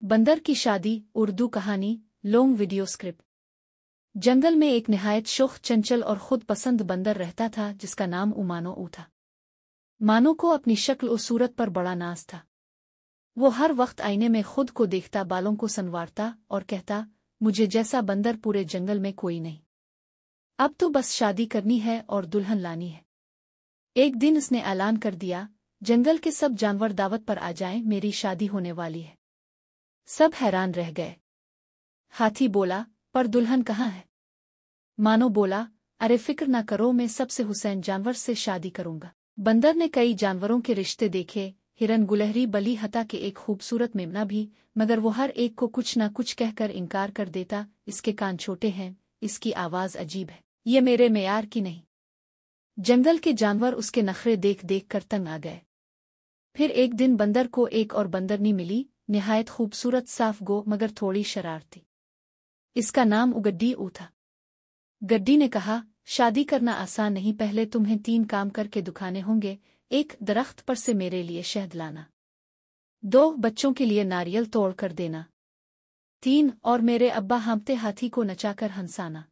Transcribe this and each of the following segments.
बंदर की शादी उर्दू कहानी लॉन्ग वीडियो स्क्रिप्ट। जंगल में एक निहायत शोख चंचल और खुद पसंद बंदर रहता था जिसका नाम उमानो ऊ था। मानो को अपनी शक्ल और सूरत पर बड़ा नाज था। वो हर वक्त आईने में खुद को देखता, बालों को संवारता और कहता, मुझे जैसा बंदर पूरे जंगल में कोई नहीं। अब तो बस शादी करनी है और दुल्हन लानी है। एक दिन उसने ऐलान कर दिया, जंगल के सब जानवर दावत पर आ जाएं, मेरी शादी होने वाली है। सब हैरान रह गए। हाथी बोला, पर दुल्हन कहाँ है? मानो बोला, अरे फिक्र ना करो, मैं सबसे हुसैन जानवर से शादी करूंगा। बंदर ने कई जानवरों के रिश्ते देखे, हिरन, गुलहरी, बली, हता के एक खूबसूरत मेमना भी, मगर वो हर एक को कुछ न कुछ कहकर इनकार कर देता। इसके कान छोटे हैं, इसकी आवाज अजीब है, ये मेरे मेयार की नहीं। जंगल के जानवर उसके नखरे देख देख कर तंग आ गए। फिर एक दिन बंदर को एक और बंदरनी मिली, निहायत खूबसूरत, साफ गो मगर थोड़ी शरारती। इसका नाम उगड्डी ऊ था। गड्डी ने कहा, शादी करना आसान नहीं, पहले तुम्हें 3 काम करके दिखाने होंगे। 1, दरख्त पर से मेरे लिए शहद लाना। 2, बच्चों के लिए नारियल तोड़ कर देना। 3, और मेरे अब्बा हाँफते हाथी को नचाकर हंसाना।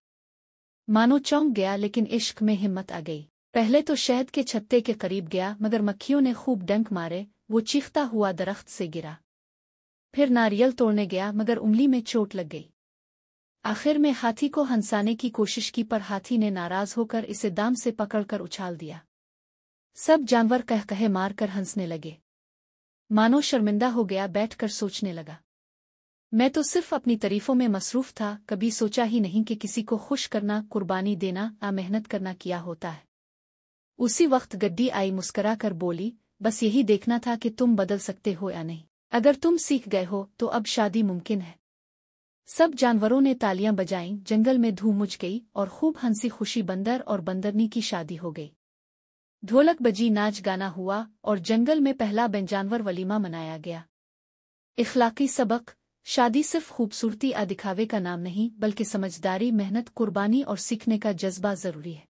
मानो चौंक गया, लेकिन इश्क में हिम्मत आ गई। पहले तो शहद के छत्ते के करीब गया, मगर मक्खियों ने खूब डंक मारे, वो चीखता हुआ दरख्त से गिरा। फिर नारियल तोड़ने गया, मगर उंगली में चोट लग गई। आखिर में हाथी को हंसाने की कोशिश की, पर हाथी ने नाराज होकर इसे दाम से पकड़कर उछाल दिया। सब जानवर कह मारकर हंसने लगे। मानो शर्मिंदा हो गया, बैठकर सोचने लगा, मैं तो सिर्फ अपनी तारीफों में मसरूफ था, कभी सोचा ही नहीं कि किसी को खुश करना, कुर्बानी देना, मेहनत करना किया होता है। उसी वक्त गड्डी आई, मुस्करा कर बोली, बस यही देखना था कि तुम बदल सकते हो या नहीं। अगर तुम सीख गए हो तो अब शादी मुमकिन है। सब जानवरों ने तालियां बजाईं, जंगल में धूम मच गई और खूब हंसी खुशी बंदर और बंदरनी की शादी हो गई। ढोलक बजी, नाच गाना हुआ और जंगल में पहला जानवर वलीमा मनाया गया। इखलाकी सबक, शादी सिर्फ खूबसूरती दिखावे का नाम नहीं, बल्कि समझदारी, मेहनत, कुर्बानी और सीखने का जज्बा जरूरी है।